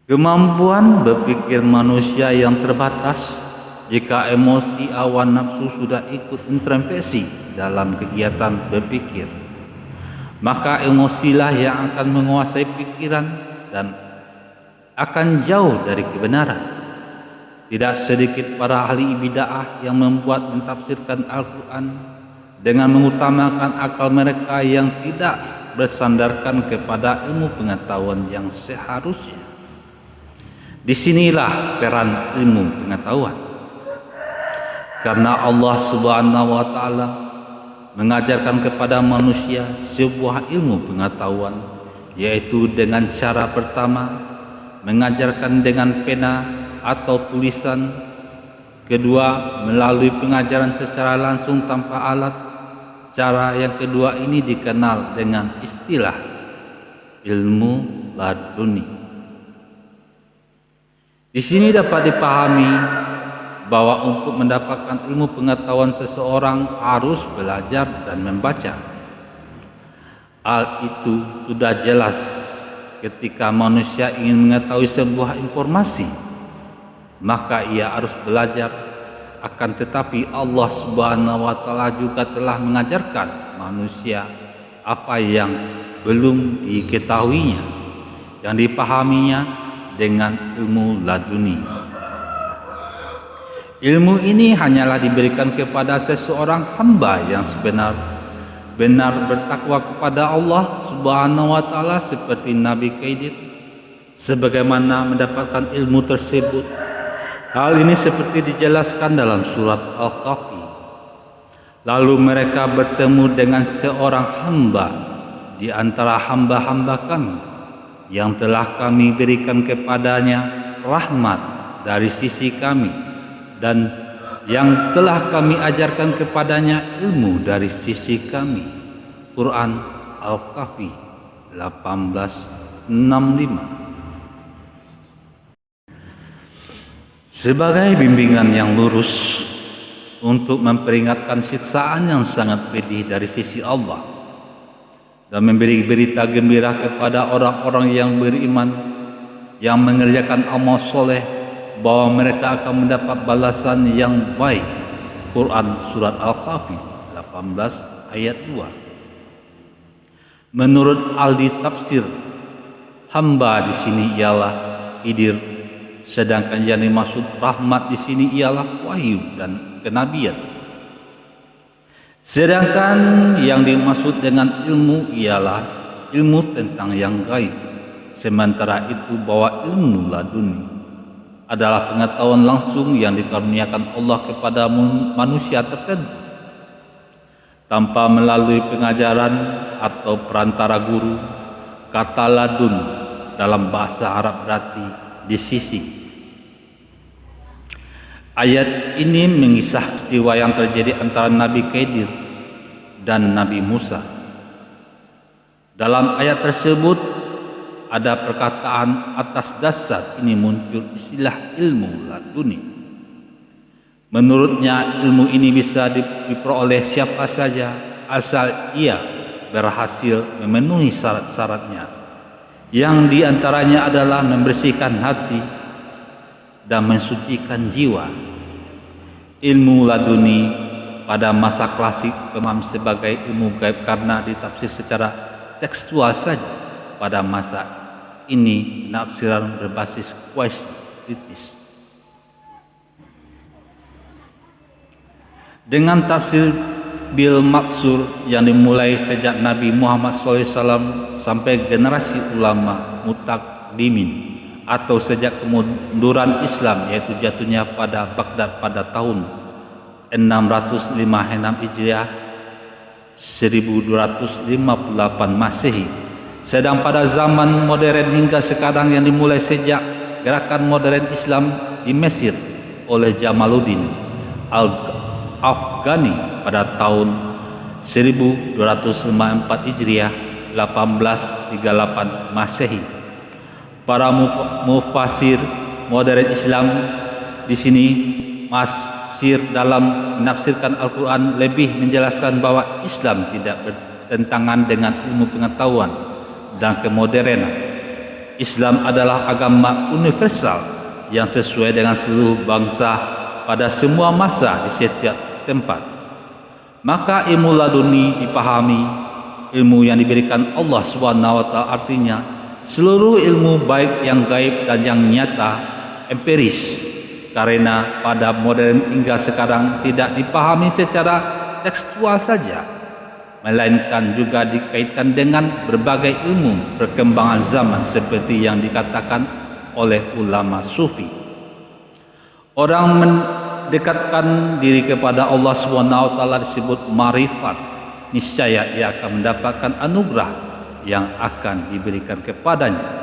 Kemampuan berpikir manusia yang terbatas. Jika emosi awan nafsu sudah ikut intervensi dalam kegiatan berpikir, maka emosilah yang akan menguasai pikiran dan akan jauh dari kebenaran. Tidak sedikit para ahli bid'ah yang membuat mentafsirkan Al-Quran dengan mengutamakan akal mereka yang tidak bersandarkan kepada ilmu pengetahuan yang seharusnya. Disinilah peran ilmu pengetahuan. Karena Allah Subhanahu wa Ta'ala mengajarkan kepada manusia sebuah ilmu pengetahuan, yaitu dengan cara pertama mengajarkan dengan pena atau tulisan, kedua melalui pengajaran secara langsung tanpa alat. Cara yang kedua ini dikenal dengan istilah ilmu laduni. Di sini dapat dipahami bahwa untuk mendapatkan ilmu pengetahuan seseorang harus belajar dan membaca. Hal itu sudah jelas ketika manusia ingin mengetahui sebuah informasi, maka ia harus belajar. Akan tetapi Allah Subhanahu wa Ta'ala juga telah mengajarkan manusia apa yang belum diketahuinya, yang dipahaminya dengan ilmu laduni. Ilmu ini hanyalah diberikan kepada seseorang hamba yang benar-benar bertakwa kepada Allah Subhanahu wa Ta'ala seperti Nabi Khidir. Sebagaimana mendapatkan ilmu tersebut, hal ini seperti dijelaskan dalam surat Al-Kahfi. Lalu mereka bertemu dengan seorang hamba di antara hamba-hamba kami yang telah kami berikan kepadanya rahmat dari sisi kami, dan yang telah kami ajarkan kepadanya ilmu dari sisi kami. Quran Al-Kahfi 1865. Sebagai bimbingan yang lurus untuk memperingatkan siksaan yang sangat pedih dari sisi Allah dan memberi berita gembira kepada orang-orang yang beriman yang mengerjakan amal soleh bahwa mereka akan mendapat balasan yang baik. Quran surat Al-Kahfi 18 ayat 2. Menurut Aldi Tafsir, hamba di sini ialah Khidir, sedangkan yang dimaksud rahmat di sini ialah wahyu dan kenabian. Sedangkan yang dimaksud dengan ilmu ialah ilmu tentang yang gaib. Sementara itu bahwa ilmu laduni adalah pengetahuan langsung yang dikaruniakan Allah kepada manusia tertentu tanpa melalui pengajaran atau perantara guru. Kata ladun dalam bahasa Arab berarti di sisi. Ayat ini mengisah peristiwa yang terjadi antara Nabi Khidir dan Nabi Musa. Dalam ayat tersebut ada perkataan atas dasar ini muncul istilah ilmu laduni. Menurutnya ilmu ini bisa diperoleh siapa saja asal ia berhasil memenuhi syarat-syaratnya, yang diantaranya adalah membersihkan hati dan mensucikan jiwa. Ilmu laduni pada masa klasik memang sebagai ilmu gaib karena ditafsir secara tekstual saja. Pada masa ini penafsiran berbasis kritis. Dengan tafsir bil maksur yang dimulai sejak Nabi Muhammad SAW sampai generasi ulama mutakdimin atau sejak kemunduran Islam, yaitu jatuhnya pada Baghdad pada tahun 605 Hijriah 1258 Masehi. Sedang pada zaman modern hingga sekarang yang dimulai sejak gerakan modern Islam di Mesir oleh Jamaluddin Al-Afghani pada tahun 1254 Hijriah 1838 Masehi. Para mufasir modern Islam di sini masir dalam menafsirkan Al-Quran lebih menjelaskan bahwa Islam tidak bertentangan dengan ilmu pengetahuan dan kemodernan. Islam adalah agama universal yang sesuai dengan seluruh bangsa pada semua masa di setiap tempat. Maka ilmu laduni dipahami, ilmu yang diberikan Allah SWT artinya seluruh ilmu baik yang gaib dan yang nyata, empiris, karena pada modern hingga sekarang tidak dipahami secara tekstual saja, melainkan juga dikaitkan dengan berbagai ilmu perkembangan zaman seperti yang dikatakan oleh ulama sufi. Orang mendekatkan diri kepada Allah SWT disebut marifat, niscaya ia akan mendapatkan anugerah yang akan diberikan kepadanya.